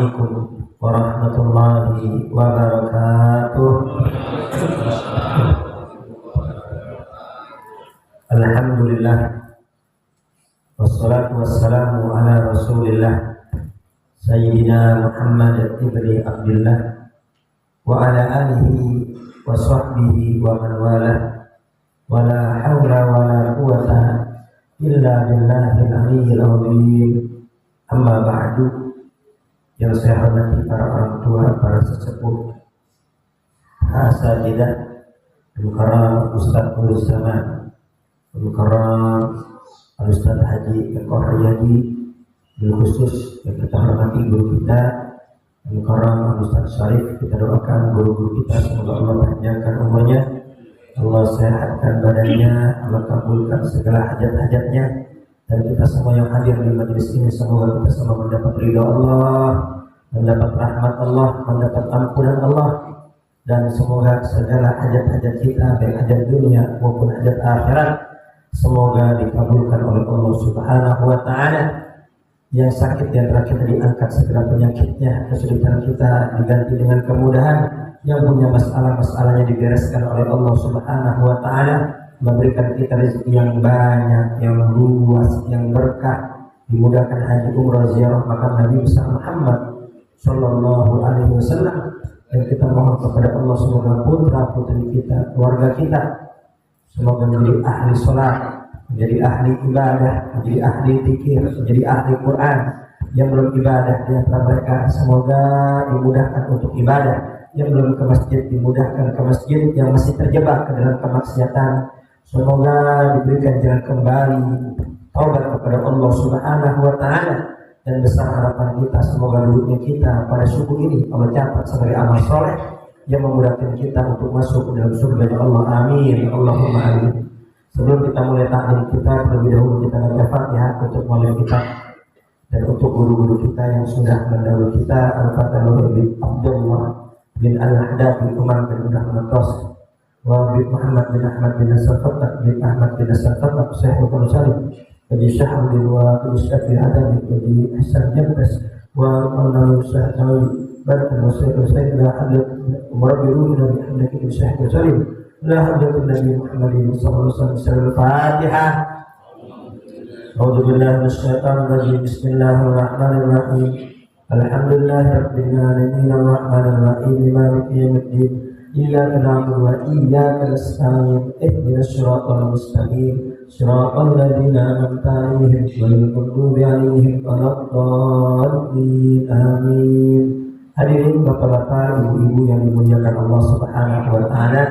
Assalamualaikum warahmatullahi wabarakatuh. Alhamdulillah, wassalatu wassalamu ala rasulillah Sayyidina Muhammad ibni Abdillah wa ala alihi wa sahbihi wa man wala wa la hawla wa la quwata illa billahil aliyyil azim. Amma ba'du. Yang saya hormati para orang tua, para sesepuh, asatidzah, al-karam Ustaz Nurul Zaman, al-karam Ustaz Haji Al-Qahriyadi, bil khusus yang kita hormati guru kita al-karam Ustaz Syarif. Kita doakan guru-guru kita semoga Allah panjangkan umurnya, Allah sehatkan badannya, Allah kabulkan segala hajat-hajatnya. Dan kita semua yang hadir di majelis ini semoga kita semua mendapat ridha Allah, mendapat rahmat Allah, mendapat ampunan Allah, dan semoga segala hajat-hajat kita baik hajat dunia maupun hajat akhirat semoga dikabulkan oleh Allah Subhanahu wa taala. Yang sakit di antara kita diangkat segala penyakitnya, kesulitan kita diganti dengan kemudahan, yang punya masalah-masalahnya dibereskan oleh Allah Subhanahu wa taala, memberikan kita rezeki yang banyak, yang luas, yang berkah, dimudahkan haji umrah ziarah makam Nabi besar Muhammad sallallahu alaihi wasallam. Dan kita mohon kepada Allah semoga putra putri kita, keluarga kita semoga menjadi ahli sholat, menjadi ahli ibadah, menjadi ahli zikir, menjadi ahli Quran. Yang belum ibadah di antara mereka semoga dimudahkan untuk ibadah, yang belum ke masjid dimudahkan ke masjid, yang masih terjebak ke dalam kemaksiatan semoga diberikan jalan kembali taubat kepada Allah Subhanahu wa taala. Dan besar harapan kita semoga dulunya kita pada subuh ini Allah catat sebagai amal soleh yang memudahkan kita untuk masuk ke dalam surga Allah. Amin, Allahumma amin. Sebelum kita mulai taklim kita, terlebih dahulu kita baca Fatihah untuk muallim kita dan untuk guru-guru kita yang sudah mendahului kita. Al-Fatihah bin Abdullah bin Al-Haddad bin Umar bin Ahmad Tos wa bin Muhammad bin Ahmad bin As-Safatak bin Ahmad bin As-Safatak Syekhul Salim bin Syahrul wa bin Syafi Adam bin Hasan Jabas wa Maulana Syahdawi Barkan wa Sayyid la hadlat Murabbiru Nabi Muhammad bin Syekhul Salim la hadlat Nabi Muhammadin sallallahu alaihi wasallam. Al-Fatihah. A'udzu billahi minasyaitonir rajim. Bismillahirrahmanirrahim. Alhamdulillahi rabbil alamin arrahmanir rahim maliki yaumiddin. Iyyaka na'budu wa iyyaka nasta'in. Ihdinas siratal mustaqim. Shiratal ladzina an'amta 'alaihim ghairil maghdubi 'alaihim waladdallin. Amin. Hadirin bapak-bapak, ibu-ibu yang dimuliakan Allah Subhanahu wa taala,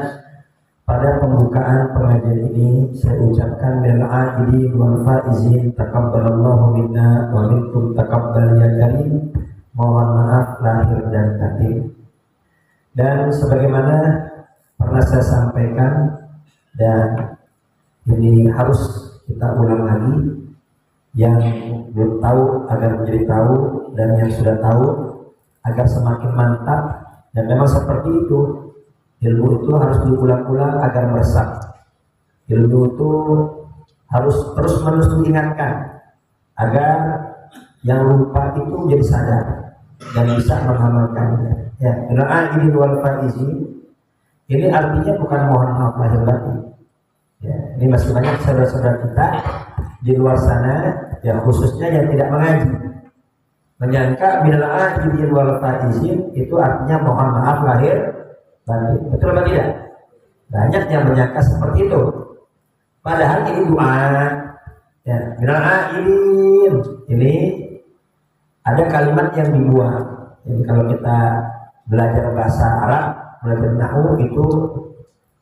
pada pembukaan pengajian ini saya ucapkan minal aidin wal faizin taqabbalallahu minna wa minkum taqabbal ya karim. Mohon maaf lahir dan batin. Dan sebagaimana pernah saya sampaikan dan ini harus kita ulang lagi, yang belum tahu agar menjadi tahu dan yang sudah tahu agar semakin mantap. Dan memang seperti itu, ilmu itu harus diulang-ulang agar meresap. Ilmu itu harus terus-menerus diingatkan agar yang lupa itu menjadi sadar dan bisa mengamalkannya. Ya, doa ini wal faizin. Ini artinya bukan mohon maaf lahir batin. Ya, ini masih banyak saudara-saudara kita di luar sana, yang khususnya yang tidak mengaji, menyangka minal aidin wal faizin itu artinya mohon maaf lahir batin. Betul atau tidak? Banyak yang menyangka seperti itu. Padahal ini doa. Ya, minal aidin ini ada kalimat yang dibuang. Jadi kalau kita belajar bahasa Arab, belajar nahwu itu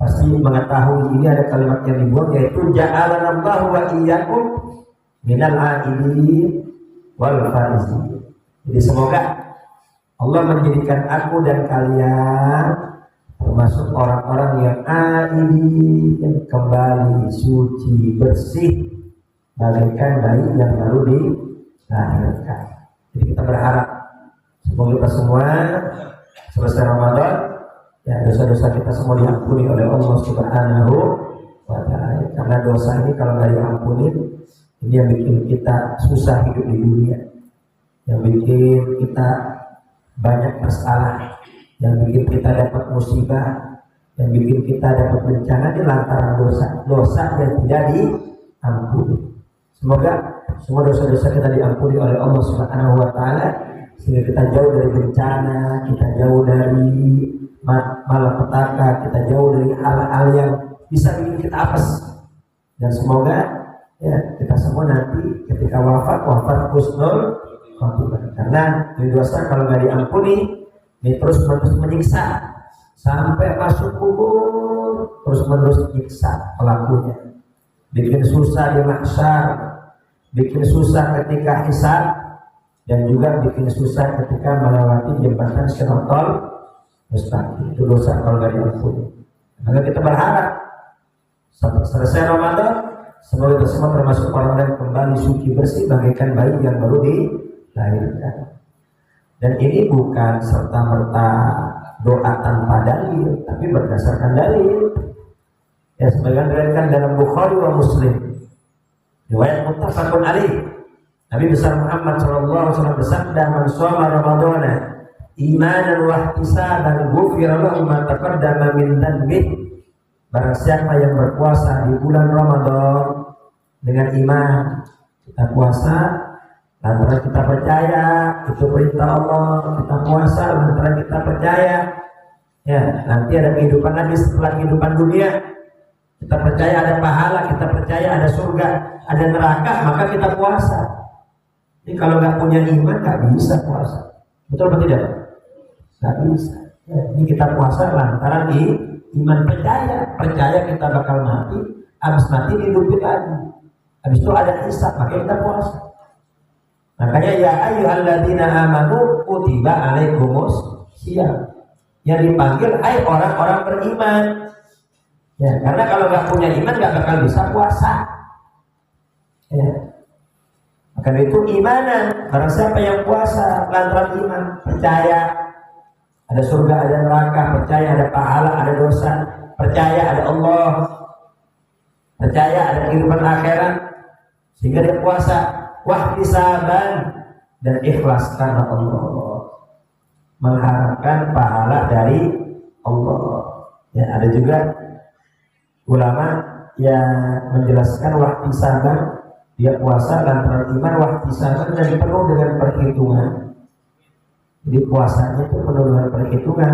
pasti mengetahui ini ada kalimat yang dibuang, yaitu ja'alanallahu wa iyyakum minal aidin wal faizin. Jadi semoga Allah menjadikan aku dan kalian termasuk orang-orang yang aidin, kembali suci bersih bagaikan bayi yang baru dilahirkan. Jadi kita berharap semoga kita semua selesai Ramadan, ya dosa-dosa kita semua diampuni oleh Allah Subhanahu wa ta'ala. Karena dosa ini kalau nggak diampuni, ini yang bikin kita susah hidup di dunia, yang bikin kita banyak masalah yang bikin kita dapat musibah, yang bikin kita dapat bencana di lantaran dosa yang tidak diampuni. Semoga semua dosa-dosa kita diampuni oleh Allah Subhanahu wa taala sehingga kita jauh dari bencana, kita jauh dari malapetaka, kita jauh dari hal-hal yang bisa bikin kita apes. Dan semoga ya kita semua nanti ketika wafat husnul khotimah. Karena dari dosa kalau nggak diampuni ini terus menerus menyiksa sampai masuk kubur, terus menerus menyiksa pelakunya, bikin susah di mahsyar, bikin susah ketika hisab, dan juga bikin susah ketika melewati jembatan Shiratal Mustaqim. Itu dosa kalau nggak diampuni. Maka kita berharap selesai Ramadan semoga kita semua termasuk orang yang kembali suci bersih bagaikan bayi yang baru dilahirkan. Dan ini bukan serta-merta doa tanpa dalil, tapi berdasarkan dalil. Ya, sebagian diriwayatkan dalam Bukhari wa Muslim. Riwayat muttafaqun alaih. Nabi besar Muhammad sallallahu alaihi wasallam bersabda, "Man shoma Ramadhana imanan wa ihtisaban ghufira lahu ma taqaddama min dhanbihi." Barang siapa yang berpuasa di bulan Ramadan dengan iman, kita puasa lantaran kita percaya itu perintah Allah, kita puasa lantaran kita percaya ya nanti ada kehidupan lagi setelah kehidupan dunia, kita percaya ada pahala, kita percaya ada surga, ada neraka, maka kita puasa. Jadi kalau nggak punya iman nggak bisa puasa, betul atau tidak? Nggak bisa. Ya, ini kita puasa lantaran iman, percaya kita bakal mati, habis mati dihidupin lagi, habis itu ada hisab, makanya kita puasa. Makanya ya ayyuhalladzina amanu kutiba alaikumus syiyam, yang dipanggil hai orang-orang beriman. Ya, karena kalau nggak punya iman nggak bakal bisa puasa. Ya. Maka itu imanan, barang siapa yang puasa lantaran iman, percaya ada surga, ada neraka, percaya ada pahala, ada dosa, percaya ada Allah, percaya ada kehidupan akhirat, sehingga dia puasa wahtisaban dan ikhlas karena Allah, mengharapkan pahala dari Allah. Ya, ada juga ulama yang menjelaskan wahtisaban, dia puasa lantaran iman, wahtisaban dan penuh dengan perhitungan. Jadi puasanya itu penuh dengan perhitungan,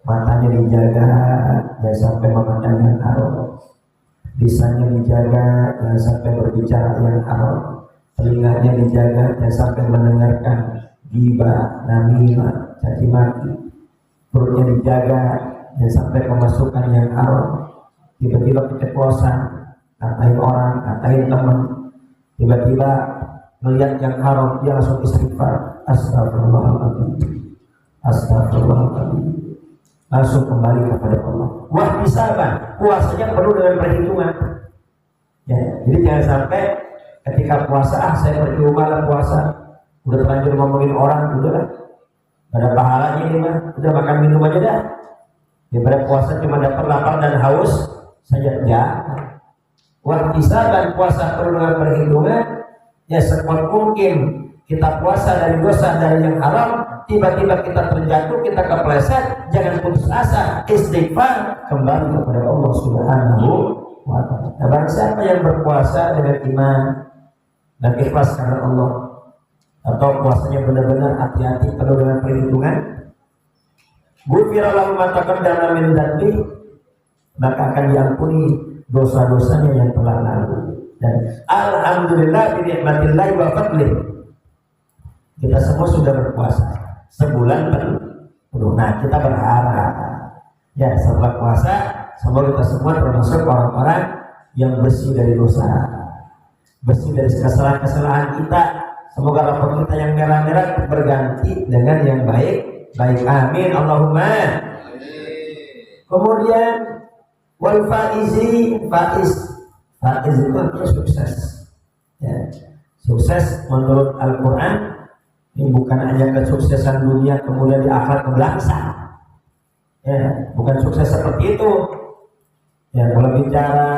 matanya dijaga jangan sampai memandang yang haram, lisannya dijaga jangan sampai berbicara yang haram, telinganya dijaga jangan sampai mendengarkan ghibah, namimah, caci maki, perutnya dijaga jangan sampai kemasukan yang haram. Tiba-tiba keceplosan, katain orang, katain teman, tiba-tiba melihat yang haram, dia langsung istighfar, astagfirullahaladzim, astagfirullahaladzim, langsung kembali kepada Allah. Wah, bisa kan? Puasanya penuh dengan perhitungan. Ya, jadi jangan sampai ketika puasa, saya percuma lah puasa, udah terlanjur ngomongin orang, udah lah, ada pahalanya ini mah, udah makan minum aja dah. Daripada puasa cuma dapat lapar dan haus saja, ya. Wah, bisa kan puasa penuh dengan perhitungan. Ya, sekuat mungkin kita puasa dari dosa, dari yang haram, tiba-tiba kita terjatuh, kita kepleset, jangan putus asa, istighfar, kembali kepada Allah Subhanahu wa ta'ala. Nah, barang siapa yang berpuasa dengan iman dan ikhlas karena Allah, atau puasanya benar-benar hati-hati penuh dengan perhitungan, ghufira lahu ma taqaddama min dhanbi, maka akan diampuni dosa-dosanya yang telah lalu. Dan alhamdulillah bi ni'matillahi wa fadlih, kita semua sudah berpuasa sebulan penuh. Nah, kita berharap ya setelah puasa semoga kita semua termasuk orang-orang yang bersih dari dosa, bersih dari kesalahan-kesalahan kita. Semoga rapor kita yang merah-merah berganti dengan yang baik. Amin Allahumma. Kemudian wal faiz itu artinya sukses. Ya. Sukses menurut Al-Quran ini bukan hanya kesuksesan dunia kemudian di akhirat kebelakang. Ya, bukan sukses seperti itu. Ya, kalau bicara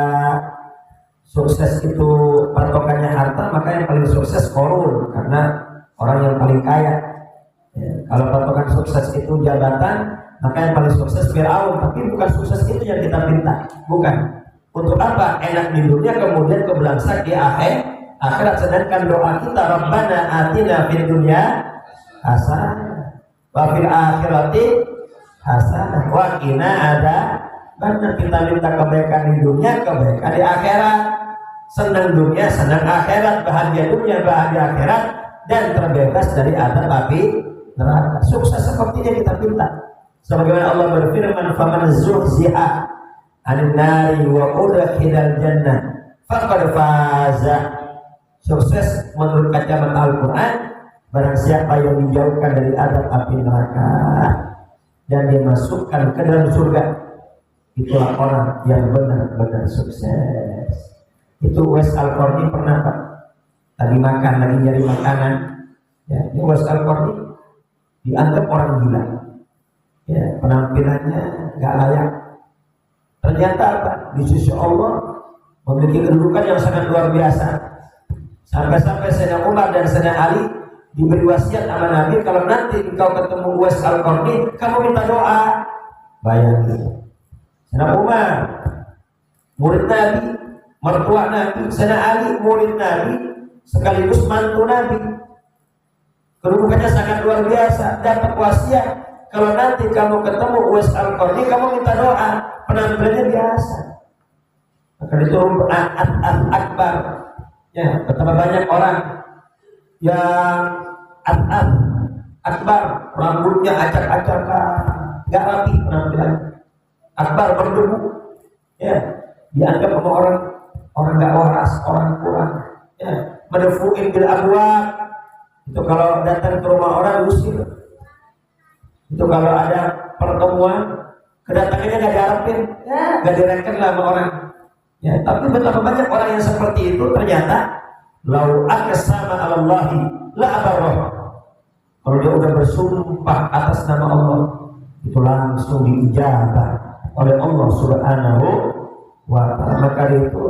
sukses itu patokannya harta, maka yang paling sukses korun, karena orang yang paling kaya. Ya, kalau patokan sukses itu jabatan, maka yang paling sukses Fir'aun. Tapi bukan sukses itu yang kita minta, bukan. Untuk apa? Enak di dunia kemudian kebelangsak di akhirat. Sedangkan doa kita Rabbana atina fid dunya hasanah wa fil akhirati hasanah wa qina adzabannar. Kita minta kebaikan di dunia, kebaikan di akhirat. Senang dunia, senang akhirat, bahagia dunia, bahagia akhirat, dan terbebas dari azab api neraka. Sukses sepertinya kita minta. Sebagaimana Allah berfirman, "Faman zuhziha 'anil nari wa udkhilal jannah faqad faza." Sukses menurut kacamata Al-Qur'an barang siapa yang dijauhkan dari azab api neraka dan dimasukkan ke dalam surga, itulah orang yang benar-benar sukses. Itu Uwais Al-Qarni pernah Pak, lagi makan, lagi nyari makanan. Ya, ini Uwais Al-Qarni dianggap orang gila. Ya, penampilannya nggak layak. Ternyata apa? Di sisi Allah memiliki kedudukan yang sangat luar biasa. Sampai-sampai Sayyidina Umar dan Sayyidina Ali diberi wasiat sama Nabi, kalau nanti engkau ketemu Uwais Al-Qarni, kamu minta doa. Bayangin, Sayyidina Umar murid Nabi, mertua Nabi, Sayyidina Ali murid Nabi, sekaligus mantu Nabi. Kedudukannya sangat luar biasa. Dapat wasiat, kalau nanti kamu ketemu Uwais Al-Qarni, kamu minta doa. Penampilannya biasa. Maka diturun akbar. Ya, betapa banyak orang yang akbar, rambutnya acak-acakan, nggak rapi penampilan. Akbar berdebu. Ya, dianggap sama orang nggak waras, orang kurang. Ya, madfu'in bil abwab. Itu kalau datang ke rumah orang usir. Itu kalau ada pertemuan, kedatangannya nggak diharapin, nggak direken lah sama orang. Ya, tapi betapa banyak orang yang seperti itu ternyata lau aqsama 'alallahi la abarrah. Kalau dia udah bersumpah atas nama Allah, itu langsung diijabah oleh Allah Subhanahu wa ta'ala. Maka itu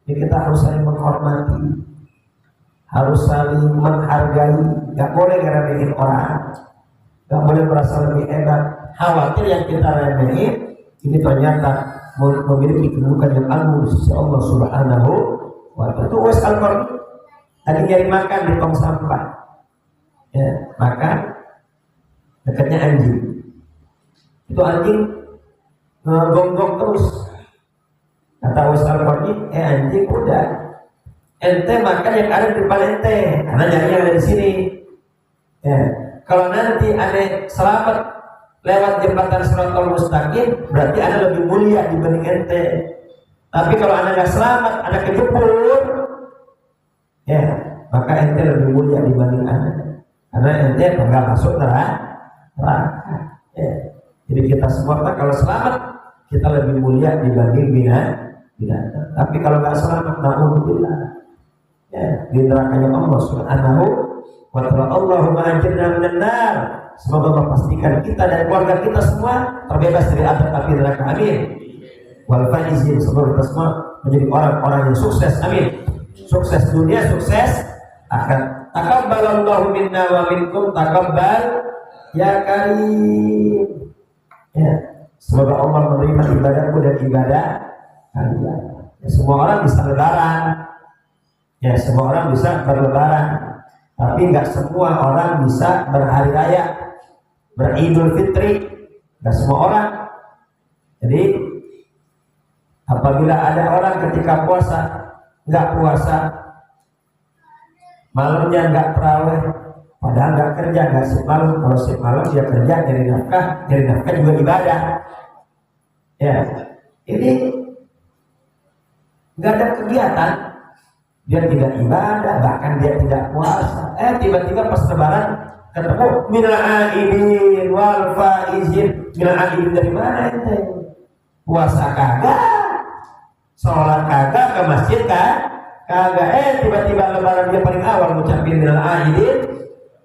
kita harus saling menghormati, harus saling menghargai, nggak boleh ngeremehin orang, nggak boleh merasa lebih hebat. Khawatir yang kita remehin ini ternyata memiliki kedudukan yang agung di sisi Allah Subhanahu wa ta'ala. Itu Uwais Al-Qarni lagi nyari makan di tong sampah, ya, makan dekatnya anjing. Itu anjing ngegonggong terus. Kata Uwais Al-Qarni, anjing udah, ente makan yang ada di depan ente, karena nyarinya ada di sini. Ya, kalau nanti aneh selamat lewat jembatan Shiratal Mustaqim, berarti anda lebih mulia dibanding ente. Tapi kalau anda nggak selamat, anda kejebur, ya, maka ente lebih mulia dibanding anda, karena ente nggak masuk neraka. Ya. Jadi kita semua Pak, kalau selamat kita lebih mulia dibanding binatang. Tapi kalau nggak selamat, na'udzubillah, ya, di nerakanya Allah Subhanahu wa ta'ala. Allahumma ajirna minan nar. Semoga Allah pastikan kita dan keluarga kita semua terbebas dari azab api neraka. Amin. Wal faizin, semoga kita semua menjadi orang-orang yang sukses. Amin. Sukses dunia, sukses akhirat. Taqabbalallahu minna wa minkum taqabbal ya karim. Ya. Semoga Allah menerima ibadahku dan ibadah kalian. Ya, semua orang bisa lebaran. Ya, semua orang bisa berlebaran. Tapi nggak semua orang bisa berhari raya, beridul fitri, nggak semua orang. Jadi apabila ada orang ketika puasa nggak puasa, malamnya nggak tarawih, padahal nggak kerja, nggak sip malam. Kalau sip malam dia kerja, nyari nafkah juga ibadah. Ya, ini nggak ada kegiatan, dia tidak ibadah, bahkan dia tidak puasa. Tiba-tiba pas lebaran ketemu minal aidin wal faizin. Minal aidin dari mana ente? Puasa kagak, sholat kagak, ke masjid kagak. Tiba-tiba lebaran dia paling awal ngucapin minal aidin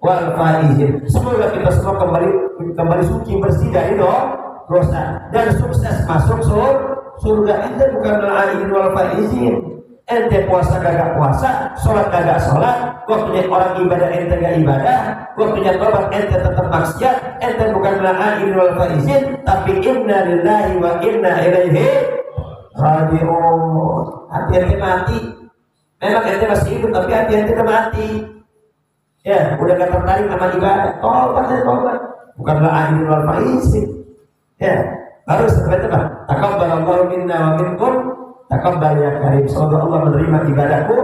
wal faizin. Semoga kita semua kembali suci, bersih dari dosa dan sukses masuk surga. Ente bukan minal aidin wal faizin. ente puasa kagak puasa, sholat kagak sholat, waktunya orang ibadah ente gak ibadah, waktunya tobat ente tetap maksiat, ente bukan la'in wal faizin, tapi inna lillahi wa inna ilaihi raji'un. Hati-hati mati. Memang ente masih hidup tapi hati-hati udah mati. Ya, udah gak tertarik sama ibadah. Tobat. Bukan la'in wal faizin. Ya, baru setelah itu Pak, taqabbalallahu minna wa minkum. Taqabbal ya karim. Semoga Allah menerima ibadahku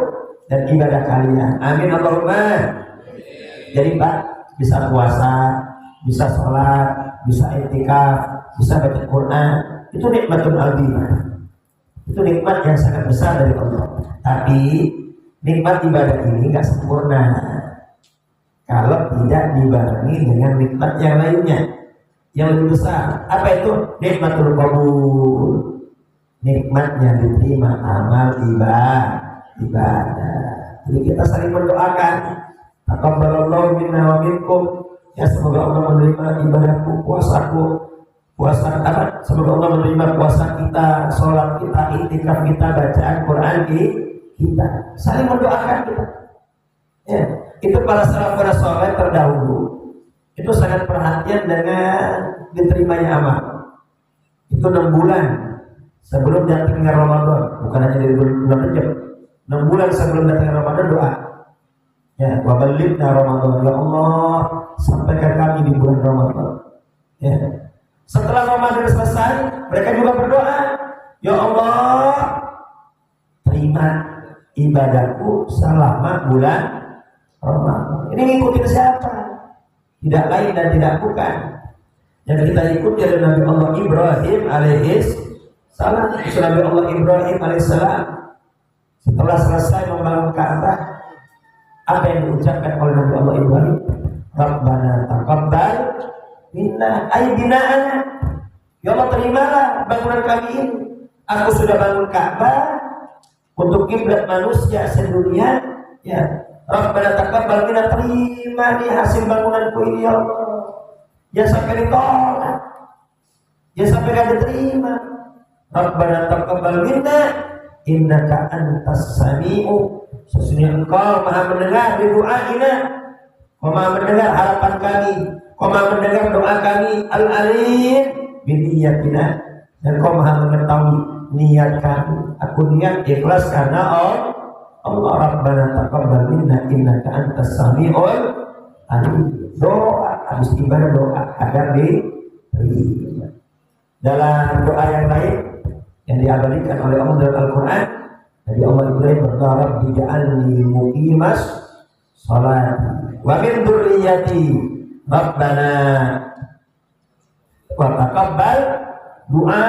dan ibadah kalian. Amin Allahumma. Jadi Pak, bisa puasa, bisa sholat, bisa i'tikaf, bisa baca Quran. Itu nikmatul azimah. Itu nikmat yang sangat besar dari Allah. Tapi nikmat ibadah ini nggak sempurna kalau tidak dibarengi dengan nikmat yang lainnya yang lebih besar. Apa itu? Nikmatul qabul. Nikmatnya diterima amal ibadah. Jadi kita saling mendoakan. Taqabbalallahu minna wa minkum. Ya, semoga Allah menerima ibadahku, puasa apa? Semoga Allah menerima puasa kita, sholat kita, i'tikaf kita, bacaan Quran kita. Saling mendoakan kita. Ya, itu para salafus saleh terdahulu itu sangat perhatian dengan diterimanya amal. Itu 6 bulan sebelum datangnya Ramadan, bukan hanya dari bulan Rajab. 6 bulan sebelum datangnya Ramadan doa. Ya, wa ballighna Ramadan, ya Allah, sampaikan kami di bulan Ramadan. Ya. Setelah Ramadan selesai, mereka juga berdoa, ya Allah, terima ibadahku selama bulan Ramadan. Ini ngikutin siapa? Tidak lain dan tidak bukan. Yang kita ikuti adalah Nabi Allah Ibrahim alaihis salam. Nabi Allah Ibrahim alaihissalam setelah selesai membangun Ka'bah, apa yang diucapkan oleh Nabi Allah Ibrahim? Rabbana taqabbal minna aydina'ana. Ya Allah, terimalah bangunan kami ini. Aku sudah bangun Ka'bah untuk kiblat manusia sedunia. Ya, Rabbana taqabbal minna, terima nih hasil bangunanku ini ya Allah. Jangan sampai ditolak, jangan sampai gak diterima. Rabbana taqabbal minna innaka antas sami'u. Sesungguhnya Engkau Maha mendengar di doa ini, Kau Maha mendengar harapan kami, Kau Maha mendengar doa kami, al-alim biniyatina, dan Kau Maha mengetahui niat kami. Aku niat ikhlas karena Allah. Rabbana taqabbal minna innaka antas sami'ul alim. Doa habis ibadah, doa agar diterima. Dalam doa yang lain yang diabadikan oleh Allah dalam Al-Quran, Nabi Allah Ibrahim berdoa, Rabbi ja'alni muqimas salat wa min dzurriyyati Rabbana wa taqabbal doa.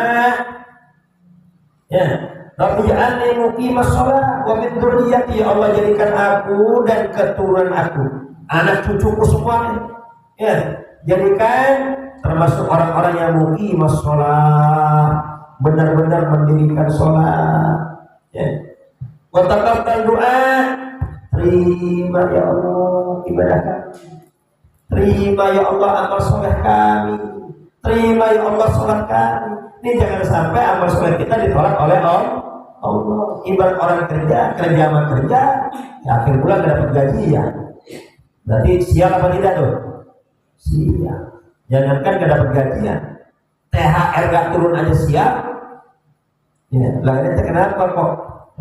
Ya, Rabbi ja'alni muqimas salat wa min dzurriyyati. Ya Allah, jadikan aku dan keturunan aku, anak cucuku semuanya, ya, jadikan termasuk orang-orang yang muqimas salat, benar-benar mendirikan sholat. Ya. Wa taqabbal doa, terima ya Allah ibadah kami, terima ya Allah amal soleh kami, terima ya Allah sholat kami. Ini jangan sampai amal soleh kita ditolak oleh Allah. Ibarat orang kerja sama kerja, ya, akhir bulan dapat gaji ya. Berarti siap apa tidak tuh? Siap. Jangankan gak dapat gajian, THR gak turun aja siap. Ya, lah ini kenapa kok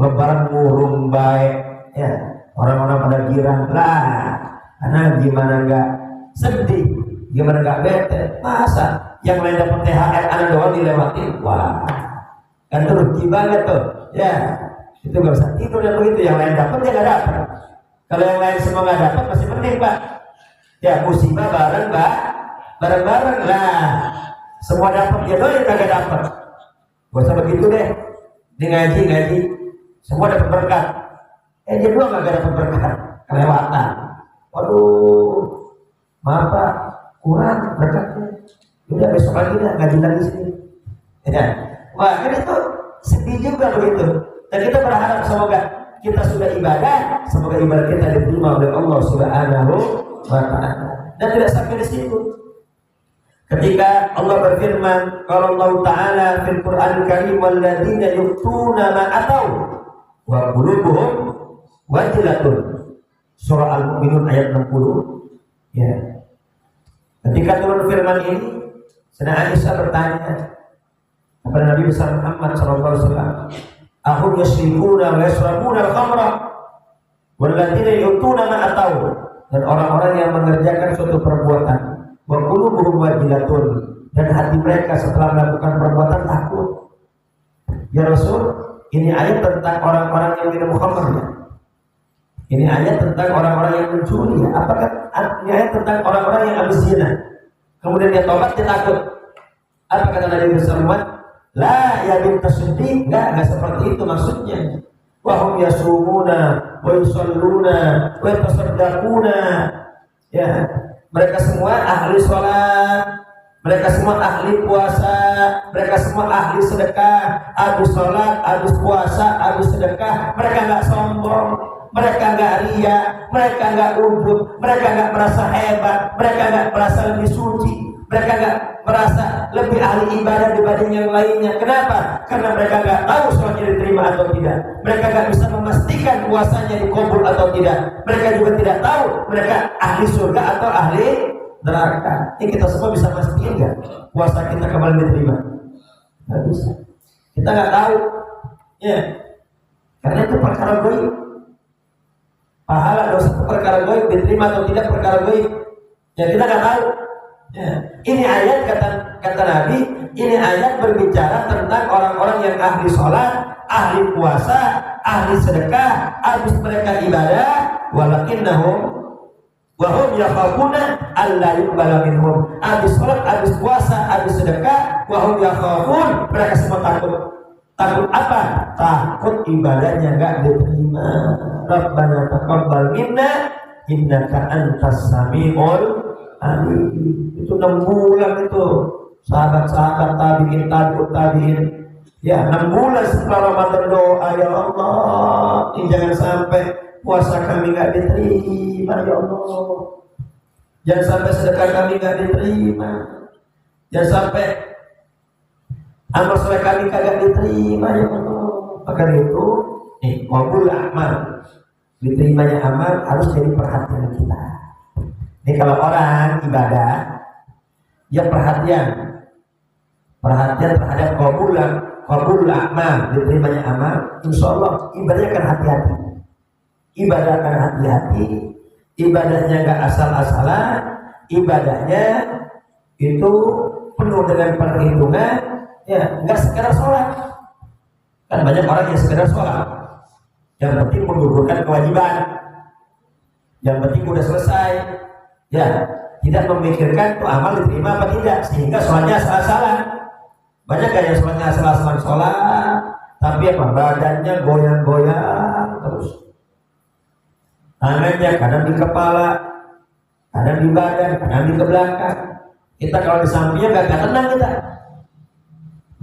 lebaran murung baik? Ya, orang-orang pada girang lah. Karena gimana gak sedih, gimana gak bete? Masa yang lain dapat THR, anak doang dilewatin? Wah, kan itu rugi banget tuh. Ya, itu gak usah tidur dan begitu. Yang lain dapat dia gak dapat. Kalau yang lain semua gak dapat masih penting Pak. Ya, musibah bareng Pak, bareng-bareng lah. Semua dapat, dia doang yang kagak dapat. Gak usah begitu deh. Di ngaji semua dapat berkat. Dia doang gak dapat berkat, kelewatan. Waduh, maaf Pak, kurang berkatnya. Udah besok lagi dah ngaji lagi sini. Ya. Wah, kan itu sedih juga begitu. Dan kita berharap semoga kita sudah ibadah, semoga ibadah kita diterima oleh Allah Subhanahu wa ta'ala. Dan tidak sampai di situ. Ketika Allah berfirman, kalau Allah Ta'ala fil Qur'an Karim, walladzina yu'tuna ma atau wa qulubuhum wajilatun. Surah Al-Mu'minun ayat 60. Ya. Ketika turun firman ini, Sayyidah Aisyah bertanya kepada Nabi besar Muhammad sallallahu alaihi wasallam, "Ahum yashrikuna wa yashrabuna al-khamra wal ladzina yu'tuna ma atau." Dan orang-orang yang mengerjakan suatu perbuatan, wa qulubuhum wajilatun, dan hati mereka setelah melakukan perbuatan takut. Ya Rasul, ini ayat tentang orang-orang yang minum khamr ya? Ini ayat tentang orang-orang yang mencuri ya? Apakah ini ayat tentang orang-orang yang habis zina kemudian dia tobat, dia takut? Apa kata Nabi Muhammad? La ya bintas sedih, enggak seperti itu maksudnya. Wa hum yasumuna wa yusalluna wa yatasaddaquna. Ya, mereka semua ahli sholat, mereka semua ahli puasa, mereka semua ahli sedekah, ahli sholat, ahli puasa, ahli sedekah. Mereka enggak sombong, mereka enggak ria, mereka enggak ujub, mereka enggak merasa hebat, mereka enggak merasa lebih suci, mereka enggak merasa lebih ahli ibadah dibanding yang lainnya. Kenapa? Karena mereka enggak tahu sholatnya diterima atau tidak. Mereka enggak bisa memastikan puasanya dikabul atau tidak. Mereka juga tidak tahu mereka ahli surga atau ahli neraka. Ini kita semua bisa pastiin enggak puasa kita kembali diterima? Enggak bisa. Kita enggak tahu. Ya. Karena itu perkara gaib. Pahala dosa perkara gaib, diterima atau tidak perkara gaib. Ya kita enggak tahu. Ya. Ini ayat kata Nabi, ini ayat berbicara tentang orang-orang yang ahli sholat, ahli puasa, ahli sedekah, habis mereka ibadah, walakinnahum wa hum yakhafuna alla yuqbala minhum. Habis sholat, habis puasa, habis sedekah, wa hum yakhafun, mereka semua takut. Takut apa? Takut ibadahnya enggak diterima. Rabbana taqabbal minna innaka antas samiul alim. Itu 6 bulan itu sahabat-sahabat tabi'in, tabi'in. Ya, 6 bulan setelah Ramadan doa, ya Allah, ini jangan sampai puasa kami enggak diterima, ya Allah. Jangan sampai sedekah kami enggak diterima. Jangan sampai amal soleh kami kagak diterima, ya Allah. Maka itu, qabul amal, diterimanya amal harus jadi perhatian kita. Ini kalau orang ibadah, dia perhatian terhadap qabul amal, diterimanya amal, insya Allah ibadahnya akan hati-hati. Ibadah akan hati-hati, ibadahnya nggak asal-asalan, ibadahnya itu penuh dengan perhitungan, ya nggak sekedar sholat. Kan banyak orang yang sekedar sholat, yang penting menggugurkan kewajiban, yang penting udah selesai, ya tidak memikirkan tuh amal diterima apa tidak, sehingga sholatnya asal-asalan. Banyak gak yang sholatnya asal-asalan sholat, tapi apa badannya goyang-goyang terus, tangannya kadang di kepala, kadang di badan, kadang di belakang. Kita kalau di sampingnya gak tenang kita.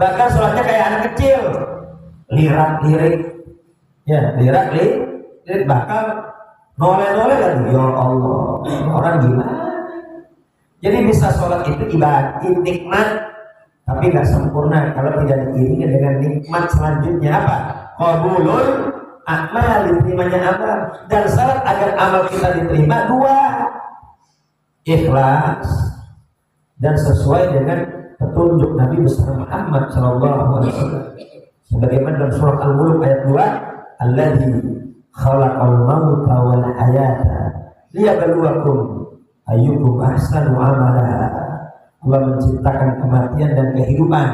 Bahkan sholatnya kayak anak kecil, lirak-lirik, ya lirak-lirik, bahkan noleh-noleh kan, ya Allah, orang gimana? Jadi bisa sholat itu ibadah, nikmat, tapi gak sempurna kalau tidak diiringi dengan nikmat selanjutnya apa? Qabulul amal, diterimanya amal. Dan syarat agar amal kita diterima 2, ikhlas dan sesuai dengan petunjuk Nabi besar Muhammad SAW. Sebagaimana dalam surah Al-Mulk ayat 2, alladzi khalaqal mauta wal hayata liyabluwakum ayyukum ahsanu amala. Allah menciptakan kematian dan kehidupan.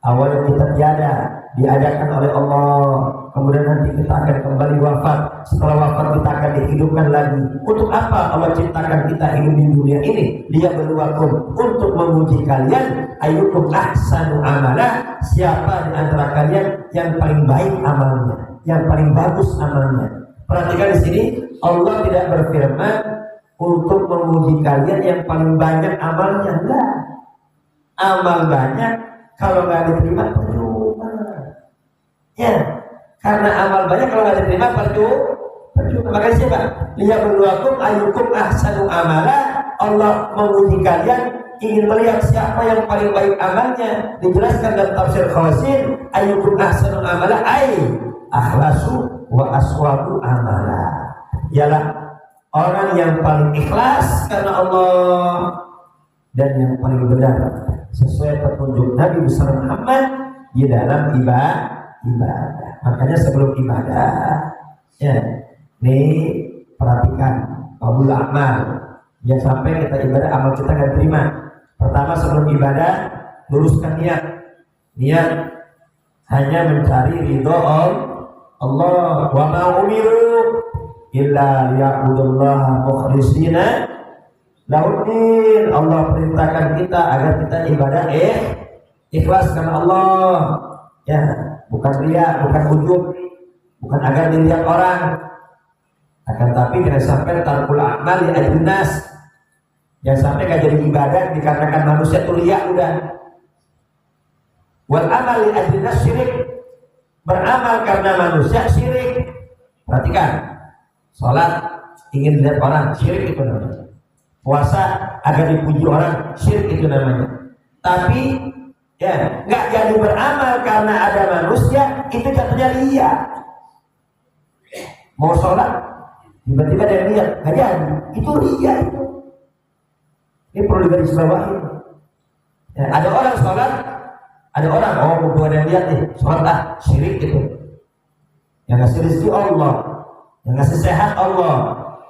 Awalnya kita tiada, diadakan oleh Allah. Kemudian nanti kita akan kembali wafat. Setelah wafat kita akan dihidupkan lagi. Untuk apa Allah ciptakan kita hidup di dunia ini? Liyabluwakum, untuk menguji kalian. Ayyukum ahsanu amala, siapa di antara kalian yang paling baik amalnya, yang paling bagus amalnya. Perhatikan di sini, Allah tidak berfirman untuk menguji kalian yang paling banyak amalnya. Enggak. Amal banyak kalau nggak diterima percuma. Ya, karena amal banyak kalau nggak diterima percuma. Makanya siapa? Liyabluwakum ayyukum ahsanu amala. Allah menguji kalian, ingin melihat siapa yang paling baik amalnya. Dijelaskan dalam tafsir Qasim, ayyukum ahsanu amala ay akhlasu wa aswabu amala. Ialah orang yang paling ikhlas karena Allah dan yang paling benar sesuai petunjuk Nabi besar Muhammad di dalam ibadah. Makanya sebelum ibadah, ya, nih perhatikan qabul amal. Jangan sampai kita ibadah amal kita nggak terima. Pertama sebelum ibadah luruskan niat. Niat hanya mencari ridho Allah. Wa ma umiru illa liya'budullaha mukhlishina lahud-din. Allah perintahkan kita agar kita ibadah ikhlas karena Allah. Ya, bukan riya, bukan ujub, bukan agar dilihat orang. Akan tapi jangan sampai tarkul amal li ajlin nas. Jangan sampai gak jadi ibadah dikarenakan manusia tuh riya udah. Wal amal li ajlin nas syirik. Beramal karena manusia syirik. Perhatikan. Salat ingin dilihat orang, syirik itu namanya. Puasa agar dipuji orang, syirik itu namanya. Tapi ya nggak jadi beramal karena ada manusia, itu jatuhnya riya. Mau sholat tiba-tiba ada yang lihat, nggak jadi, itu riya itu. Ini perlu digarisbawahi. Ya, ada orang sholat, ada orang mau ada yang lihat nih, sholat lah, syirik itu. Yang ngasih rezeki Allah, yang ngasih sehat Allah,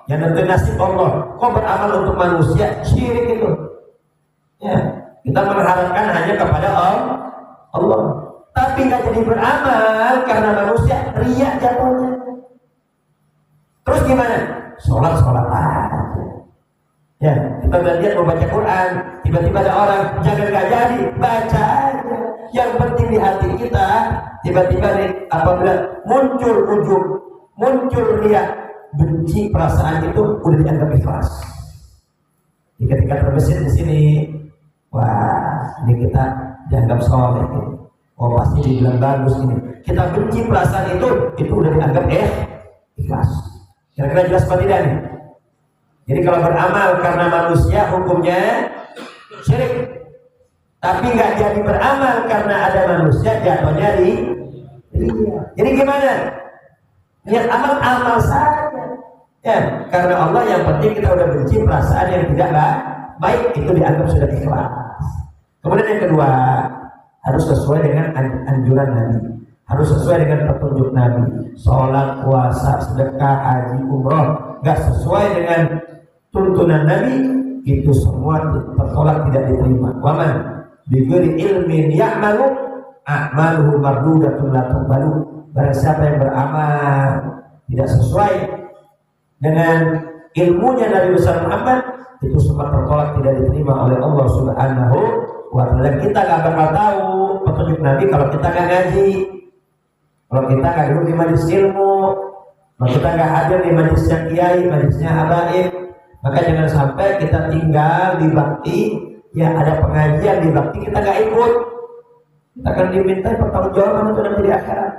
yang nentuin nasib Allah. Kok beramal untuk manusia, syirik itu. Ya, kita mengharapkan hanya kepada Allah. Tapi nggak jadi beramal karena manusia, riya jatuhnya. Terus gimana? Sholat aja. Ya, kita udah lihat mau baca Quran, tiba-tiba ada orang jangan nggak jadi, baca aja. Yang penting di hati kita, tiba-tiba nih apabila muncul ujub, muncul riya, benci, perasaan itu udah dianggap ikhlas. Ketika terbesit di sini, wah, ini kita dianggap soleh. Oh, pasti dibilang bagus ini. Kita benci perasaan itu udah dianggap ikhlas. Kira-kira jelas apa tidak nih? Jadi kalau beramal karena manusia hukumnya syirik. Tapi nggak jadi beramal karena ada manusia, jatuhnya riya. Jadi gimana? Niat amal saja. Ya, karena Allah yang penting kita udah benci perasaan yang tidak baik, itu dianggap sudah ikhlas. Kemudian yang kedua, harus sesuai dengan anjuran Nabi. Harus sesuai dengan petunjuk Nabi. Sholat, puasa, sedekah, haji, umroh, nggak sesuai dengan tuntunan Nabi, itu semua tertolak, tidak diterima. Waman bighairi ilmin ya'malu a'maluhu mardudatun la tuqbalu. Barang siapa yang beramal tidak sesuai dengan ilmunya Nabi besar Muhammad, itu semua tertolak, tidak diterima oleh Allah Subhanahu wa ta'ala. Kita nggak bakal tahu petunjuk Nabi kalau kita nggak ngaji, kalau kita nggak duduk di majelis ilmu, kalau kita nggak hadir di majelisnya kiai, majelisnya habaib. Maka jangan sampai kita tinggal di bakti, ya ada pengajian di bakti kita nggak ikut, kita akan diminta pertanggungjawaban itu nanti di akhirat.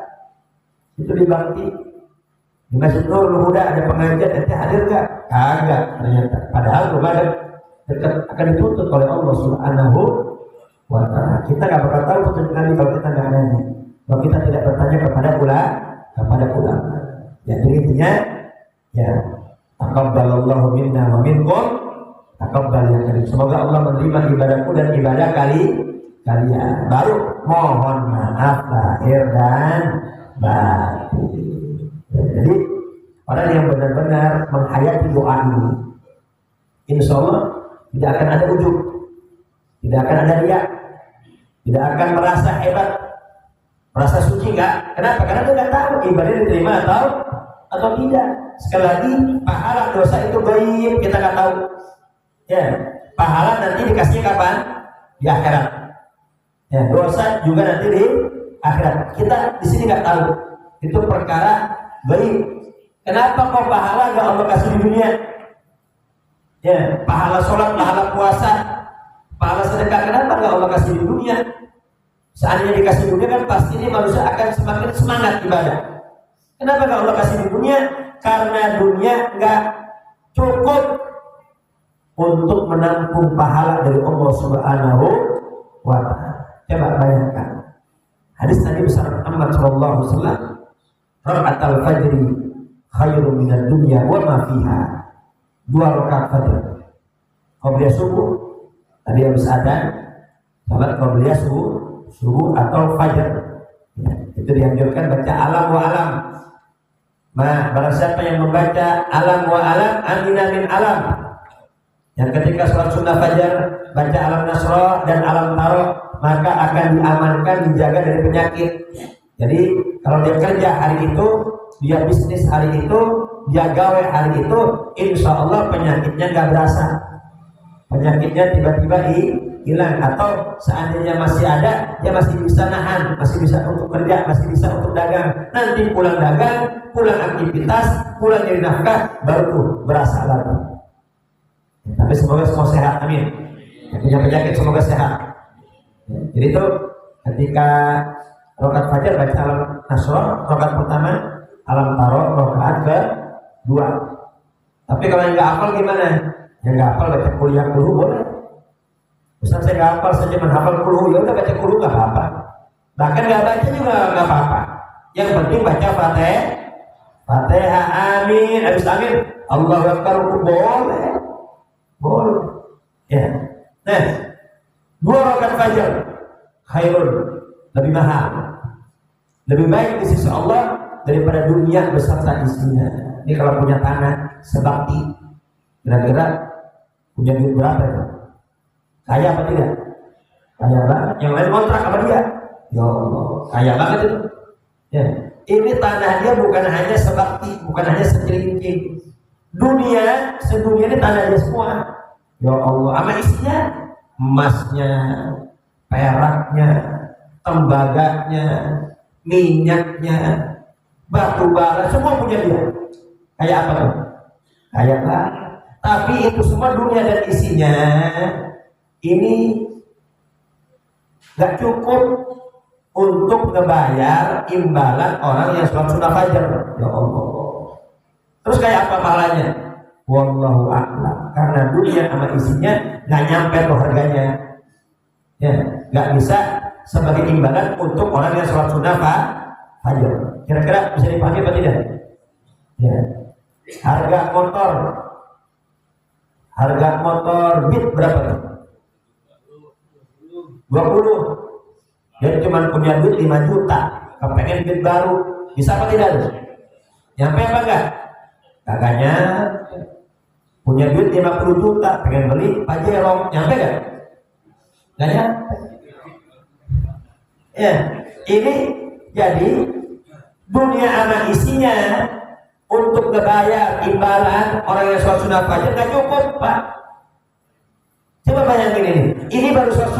Itu di bakti, di Masjid Nurul Huda ada pengajian, nanti hadir nggak? Kagak ternyata. Padahal rumah akan dituntut oleh Allah Subhanahu wa ta'ala. Kita nggak bakal tahu petunjuk Nabi kalau kita nggak ngaji, kalau kita tidak bertanya kepada ulama. Ya, jadi intinya, ya, taqabbalallahu minna wa minkum taqabbal ya karim. Semoga Allah menerima ibadahku dan ibadah kalian. Baru mohon maaf lahir dan batin. Jadi orang yang benar-benar menghayati doa ini, insya Allah tidak akan ada ujub, tidak akan ada riya, tidak akan merasa hebat, merasa suci enggak. Kenapa? Karena dia nggak tahu ibadah diterima atau tidak. Sekali lagi, pahala dosa itu gaib, kita nggak tahu. Ya, pahala nanti dikasih kapan? Di akhirat. Ya, dosa juga nanti di akhirat. Kita di sini nggak tahu. Itu perkara gaib. Kenapa kok pahala nggak Allah kasih di dunia? Ya, pahala sholat, pahala puasa, pahala sedekah, kenapa nggak Allah kasih di dunia? Seandainya dikasih di dunia kan pasti ini manusia akan semakin semangat ibadah. Kenapa nggak Allah kasih di dunia? Karena dunia nggak cukup untuk menampung pahala dari Allah Subhanahu wa ta'ala. Coba bayangkan hadis Nabi besar Muhammad sallallahu alaihi wasallam, rakaatul fajri khairun minad dunya wa ma fiha. 2 rakaat fajr. Qabliyah subuh, tadi habis adzan, salat qabliyah subuh atau fajar. Ya, itu dianjurkan baca alam wa alam. Nah, barang siapa yang membaca alam wa alam, amina min alam. Yang ketika sholat sunnah fajar baca alam nasroh dan alam taroh, maka akan diamankan, dijaga dari penyakit. Jadi kalau dia kerja hari itu, dia bisnis hari itu, dia gawe hari itu, insya Allah penyakitnya nggak berasa. Penyakitnya tiba-tiba hilang, atau seandainya masih ada, dia masih bisa nahan, masih bisa untuk kerja, masih bisa untuk dagang. Nanti pulang dagang, pulang aktivitas, pulang nyari nafkah, baru tuh berasa lagi. Tapi semoga semua sehat, amin. Yang punya penyakit semoga sehat. Jadi itu ketika rakaat fajar baca alam nasroh, rakaat pertama, alam taroh, rakaat kedua. Tapi kalau yang nggak hafal gimana? Yang nggak hafal baca kuliah dulu boleh. Ustaz saya nggak hafal, saya cuma hafal kulu, ya udah baca kulu nggak apa-apa. Bahkan nggak baca juga nggak apa-apa. Yang penting baca Fatihah, amin, habis amin, Allahu Akbar, boleh. Ya. Nah, 2 rakaat fajar khairun, lebih mahal, lebih baik di sisi Allah daripada dunia beserta isinya. Ini kalau punya tanah sebakti, kira-kira punya duit berapa ya? Kaya apa tidak? Kaya banget. Yang lain kontrak apa dia? Ya Allah, kaya banget itu. Ya. Ini tanah dia bukan hanya sebakti, bukan hanya secelincing. Sedunia ini tanah dia semua. Ya Allah, sama isinya, emasnya, peraknya, tembaganya, minyaknya, batu bara, semua punya dia. Kayak apa tuh? Kayak apa? Tapi itu semua dunia dan isinya ini gak cukup untuk ngebayar imbalan orang yang sholat sunnah fajar. Ya Allah. Terus kayak apa pahalanya? Wallahu a'lam. Karena dunia sama isinya gak nyampe tuh harganya. Ya, gak bisa sebagai imbalan untuk orang yang sholat sunnah fajar. Kira-kira bisa dipahami apa tidak? Ya. Harga motor Beat berapa tuh? 20. Jadi cuma punya duit 5 juta, kepengen Beat baru, bisa apa tidak tuh? Nyampe apa enggak? Kakaknya punya duit 50 juta, pengen beli Pajero, nyampe enggak? Enggak nyampe. Ya, ini jadi dunia sama isinya untuk ngebayar imbalan orang yang sholat sunnah fajar nggak cukup, Pak. Coba bayangin ini baru sholat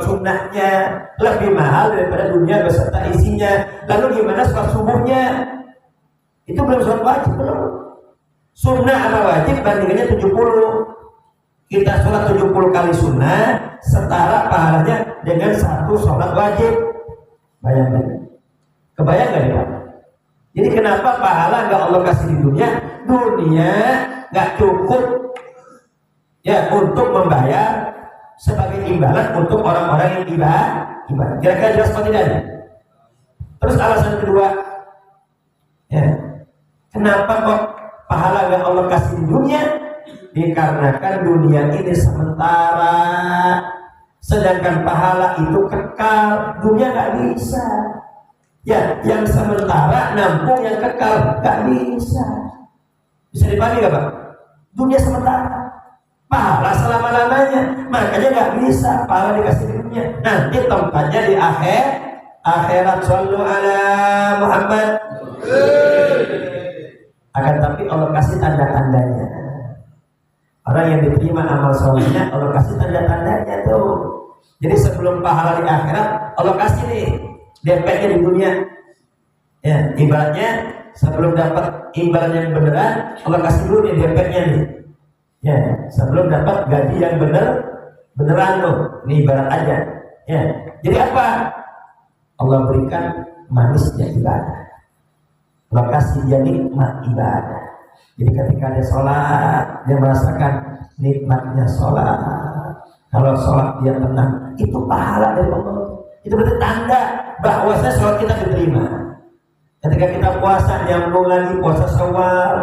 sunnahnya, lebih mahal daripada dunia beserta isinya. Lalu gimana sholat subuhnya? Itu belum sholat wajib, belum. Sunnah sama wajib bandingannya 70. Kita sholat 70 kali sunnah setara pahalanya dengan 1 sholat wajib. Bayangin, kebayang nggak ya? Jadi kenapa pahala nggak Allah kasih di dunia? Dunia nggak cukup ya untuk membayar sebagai imbalan untuk orang-orang yang ibadah. Kira-kira jelas apa tidak? Terus alasan kedua, ya, kenapa kok pahala nggak Allah kasih di dunia? Dikarenakan dunia ini sementara, sedangkan pahala itu kekal. Dunia nggak bisa. Ya, yang sementara nampung yang kekal, gak bisa. Bisa dipahami gak, Pak? Dunia sementara, pahala selama-lamanya, makanya gak bisa pahala dikasih di dunia. Nanti tempatnya di akhirat. Shallu ala Muhammad. Akan tapi Allah kasih tanda-tandanya. Orang yang diterima amal solehnya, Allah kasih tanda-tandanya tuh. Jadi sebelum pahala di akhirat, Allah kasih nih DP-nya di dunia. Ya, ibaratnya sebelum dapat imbalan yang beneran, Allah kasih dulu nih DP-nya nih. Ya, sebelum dapat gaji yang beneran tuh. Ini ibarat aja. Ya. Jadi apa? Allah berikan manisnya ibadah. Allah kasih dia nikmat ibadah. Jadi ketika dia sholat, dia merasakan nikmatnya sholat. Kalau sholat dia tenang, itu pahala dari Allah. Itu berarti tanda bahwasanya sholat kita diterima. Ketika kita puasa, nyambung lagi puasa Syawal,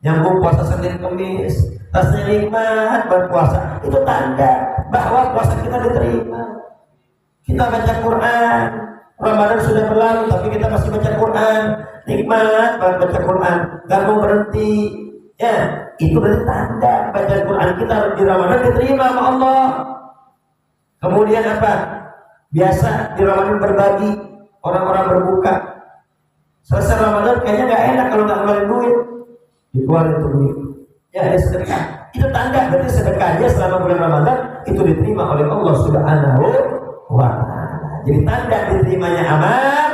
nyambung puasa Senin Kamis, rasanya nikmat berpuasa, itu tanda bahwa puasa kita diterima. Kita baca Quran, Ramadan sudah berlalu tapi kita masih baca Quran, nikmat banget baca Quran, gak mau berhenti. Ya, itu berarti tanda baca Quran kita di Ramadan diterima sama Allah. Kemudian apa? Biasa di Ramadan berbagi, orang-orang berbuka. Selesai Ramadan kayaknya gak enak kalau gak ngeluarin duit, dikeluarin itu duit. Ya, sedekah. Itu tanda berarti sedekahnya selama bulan Ramadan itu diterima oleh Allah Subhanahu wa ta'ala. Jadi tanda diterimanya amal,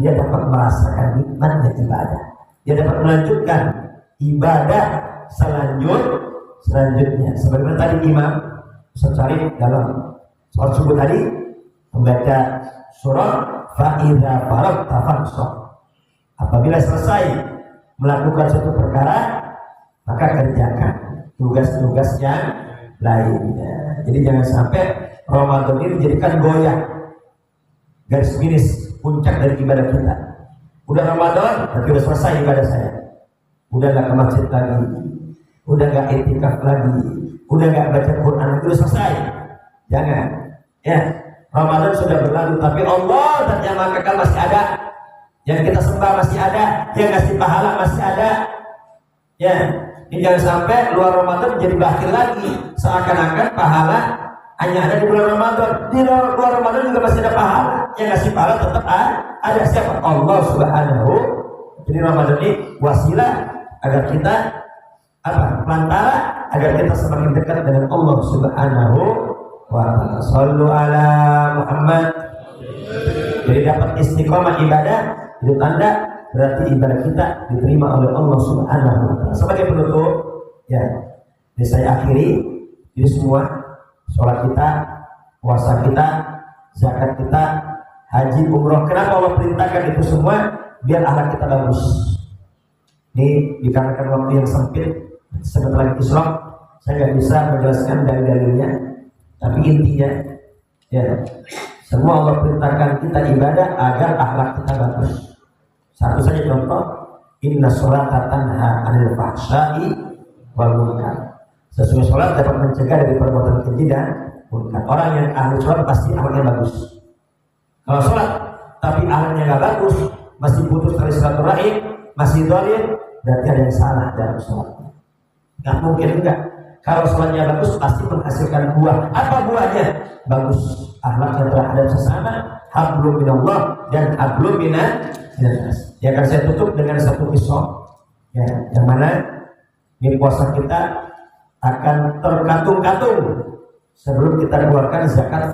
dia dapat merasakan nikmatnya ibadah. Dia dapat melanjutkan ibadah selanjutnya. Sebagaimana tadi Imam Ustaz Syarif dalam sholat subuh tadi membaca surah Fa'idha faragta fansab. Apabila selesai melakukan suatu perkara, maka kerjakan tugas-tugas yang lainnya. Jadi jangan sampai Ramadan ini dijadikan goyah, garis finish puncak dari ibadah kita. Udah Ramadan, tapi udah selesai ibadah saya. Udah gak ke masjid lagi, udah gak itikaf lagi, udah gak baca Quran, itu udah selesai. Jangan. Ya, Ramadan sudah berlalu, tapi Allah dan yang kekal masih ada. Yang kita sembah masih ada, yang ngasih pahala masih ada. Ya, ini jangan sampai luar Ramadan jadi bakhil lagi, seakan-akan pahala hanya ada di bulan Ramadan. Di luar Ramadan juga masih ada pahala. Yang ngasih pahala tetap ada siapa? Allah Subhanahu. Jadi Ramadan ini wasilah agar kita pelantara agar kita semakin dekat dengan Allah Subhanahu wa ta'ala. Shallu ala Muhammad. Jadi dapat istiqomah ibadah itu tanda berarti ibadah kita diterima oleh Allah Subhanahu wa ta'ala. Sebagai penutup, ya, ini saya akhiri. Jadi semua sholat kita, puasa kita, zakat kita, haji, umroh. Kenapa Allah perintahkan itu semua? Biar akhlak kita bagus. Ini dikarenakan waktu yang sempit, sebentar lagi Islam, saya nggak bisa menjelaskan dalil-dalilnya. Tapi intinya, ya, semua Allah perintahkan kita ibadah agar akhlak kita bagus. Satu saja contoh, inna sholata tanha 'anil fahsya'i wal munkar. Sesuai sholat dapat mencegah dari perbuatan keji dan munkar. Orang yang ahli sholat pasti akhlaknya bagus. Kalau sholat tapi akhlaknya nggak bagus, masih putus tali silaturahim, masih zalim, berarti ada yang salah dalam sholatnya. Nggak mungkin enggak. Kalau sholatnya bagus pasti menghasilkan buah. Apa buahnya? Bagus akhlaknya terhadap sesama, hablum minallah dan hablum minan nas. Ya, akan saya tutup dengan satu kisah, ya, yang mana di puasa kita akan terkatung-katung sebelum kita keluarkan zakat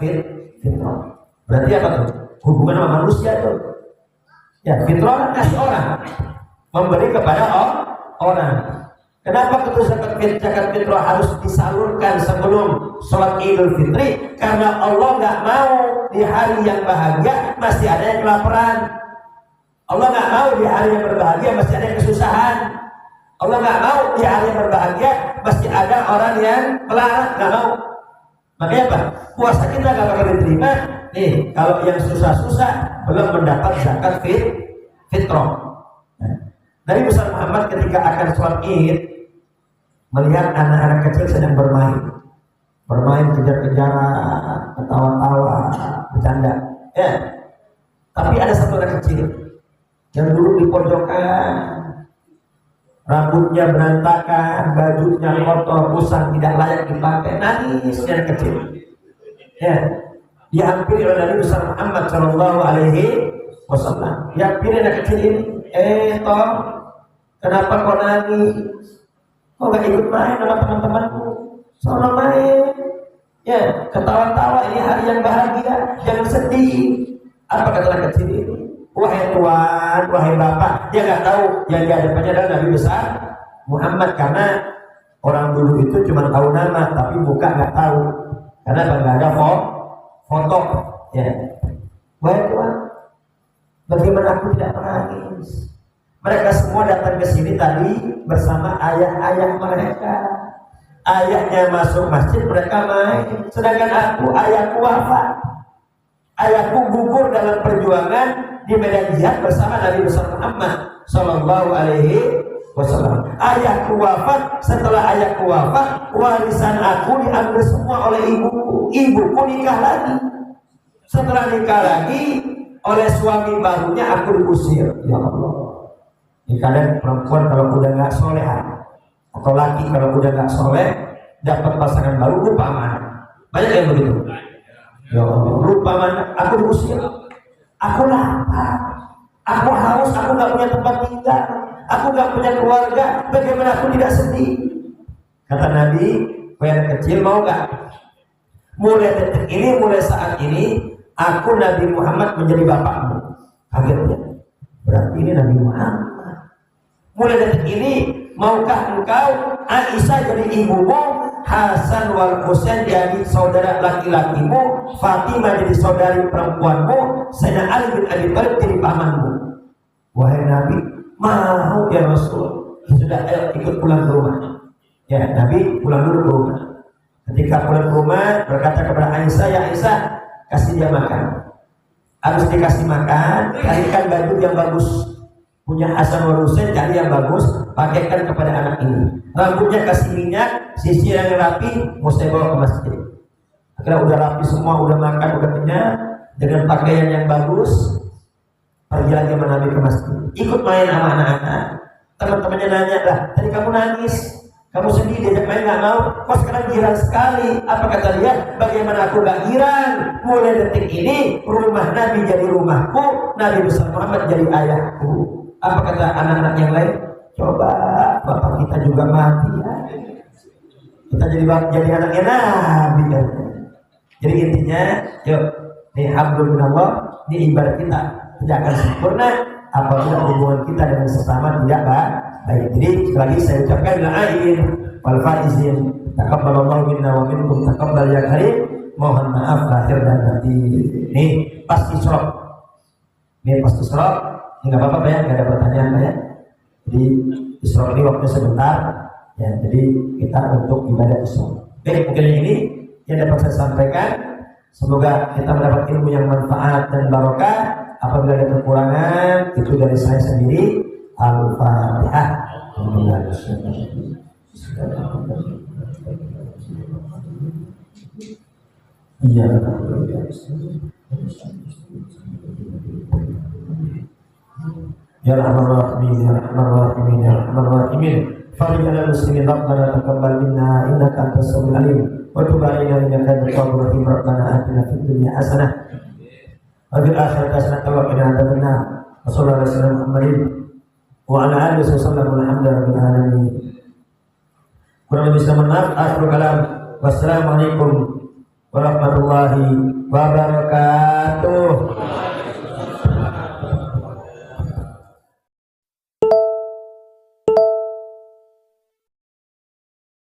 fitrah. Berarti apa tuh? Hubungan sama manusia tuh. Ya, fitrah kasih orang, memberi kepada orang. Kenapa zakat fitrah harus disalurkan sebelum sholat Idul Fitri? Karena Allah nggak mau di hari yang bahagia masih ada yang kelaparan. Allah nggak mau di hari yang berbahagia masih ada yang kesusahan. Allah nggak mau di hari yang berbahagia masih ada orang yang melarat, nggak mau. Makanya apa? Puasa kita nggak bakal diterima nih kalau yang susah-susah belum mendapat zakat fitrah. Nabi besar Muhammad ketika akan sholat Id melihat anak-anak kecil sedang bermain kejar-kejaran, ketawa-tawa, bercanda. Ya, tapi ada satu anak kecil yang dulu di pojokan, rambutnya berantakan, bajunya kotor, usang, tidak layak dipakai, nangis yang kecil. Ya, dihampiri oleh Nabi besar Muhammad Shallallahu Alaihi Wasallam. Dihampiri anak kecil ini, Tom, kenapa kau nangis? Kau gak ikut main sama teman-temanku? Soalnya main, ya, ketawa-tawa, ini hari yang bahagia, jangan sedih. Apa kata anak kecil ini? Wahai Tuhan, wahai Bapak, dia nggak tahu yang di hadapannya adalah Nabi besar Muhammad, karena orang dulu itu cuma tahu nama tapi muka nggak tahu, karena nggak ada foto. Ya, wahai Tuhan, bagaimana aku tidak menangis? Mereka semua datang ke sini tadi bersama ayah-ayah mereka. Ayahnya masuk masjid, mereka main, sedangkan ayahku wafat. Ayahku gugur dalam perjuangan di medan jihad bersama Nabi besar Muhammad Sallallahu Alaihi Wasallam. Ayahku wafat, setelah ayahku wafat, warisan aku diambil semua oleh ibuku. Ibuku nikah lagi. Setelah nikah lagi, oleh suami barunya aku diusir. Ya Allah. Ini kadang perempuan kalau udah nggak soleh, atau laki kalau udah nggak soleh, dapat pasangan baru lupa amanah. Banyak yang begitu. Ya Allah, lupa amanah. Aku diusir. Aku lapar. Aku haus. Aku nggak punya tempat tinggal. Aku nggak punya keluarga. Bagaimana aku tidak sedih? Kata Nabi, yang kecil mau nggak? Mulai detik ini, mulai saat ini, aku Nabi Muhammad menjadi bapakmu. Kagetnya. Berarti ini Nabi Muhammad. Mulai detik ini, maukah engkau Aisyah jadi ibumu, Hasan wal Husain jadi saudara laki-lakimu, Fatimah jadi saudari perempuanmu, Sayyidina Ali bin Abi Thalib jadi pamanmu. Wahai Nabi, mau ya Rasul. Sudah, ayo ikut pulang ke rumah. Ya, Nabi pulang dulu ke rumah. Ketika pulang ke rumah, berkata kepada Aisyah, ya Aisyah, kasih dia makan. Harus dikasih makan, carikan baju yang bagus. Punya Hasan wal Husain, cari yang bagus, pakaikan kepada anak ini. Rambutnya kasih minyak, sisir yang rapi, mau saya bawa ke masjid. Akhirnya udah rapi semua, udah makan, udah kenyang, dengan pakaian yang bagus, pergi lagi sama Nabi ke masjid. Ikut main sama anak-anak. Teman-temannya nanya, lah tadi kamu nangis, kamu sedih diajak main nggak mau, kok sekarang girang sekali. Apa kata dia? Bagaimana aku gak girang? Mulai detik ini rumah Nabi jadi rumahku, Nabi besar Muhammad jadi ayahku. Apa kata anak-anak yang lain? Coba bapak kita juga mati ya. Kita jadi anaknya Nabi kan. Jadi intinya, yuk, ini hablum minallah, ini ibarat kita tidak akan sempurna apabila hubungan kita dengan sesama tidak baik. Jadi sekali lagi saya ucapkan la'in wal faizin, taqabbalallahu minna wa minkum taqabbal ya karim. Mohon maaf lahir dan batin. Ini pasti Isra. Ini pasti Isra. Nggak apa-apa ya, nggak ada pertanyaan ya. Jadi Isra ini waktu sebentar ya, jadi kita untuk ibadah Isra. Baik, mungkin ini yang dapat saya sampaikan. Semoga kita mendapat ilmu yang manfaat dan barokah. Apabila ada kekurangan, itu dari saya sendiri. Al-Fatihah. Iya. Ya Rahman ya Rahman ya Rahman Fariqal muslimin rabbana taqabbal minna innaka antas samiul alim wa tub alaina innaka antat tawwabur rahim. Rabbana atina fid dunya hasanah wa fil akhirati hasanah wa qina adzabannar. Wassallallahu alaihi wasallam Muhammadin wa ala alihi wasallam alhamdulillahi alamin. Kurang lebih saya maaf. Akhirul kalam. Wassalamualaikum warahmatullahi wabarakatuh.